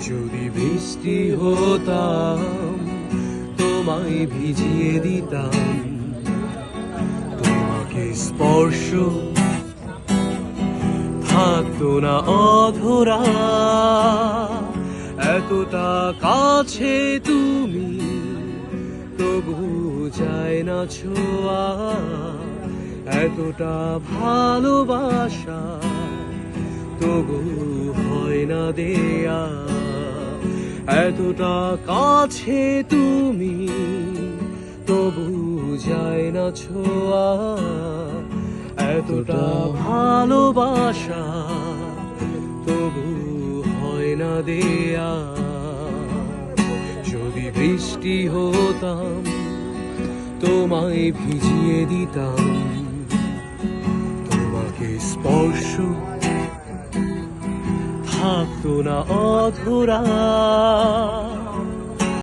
যদি বৃষ্টি হতাম তোমায় ভিজিয়ে দিতাম, তোমাকে স্পর্শ থাকতো না অধরা। এতটা কাছে তুমি, তবু যায় না ছোঁয়া। এতটা ভালোবাসা, তবু হয় না দেয়া। এতটা কাছে তুমি, তবু যায় না ছোঁয়া। এতটা ভালোবাসা, তবু হয় না দেয়া। যদি বৃষ্টি হতাম তোমায় ভিজিয়ে দিতাম, তোমাকে স্পর্শ থাকতো না অধরা।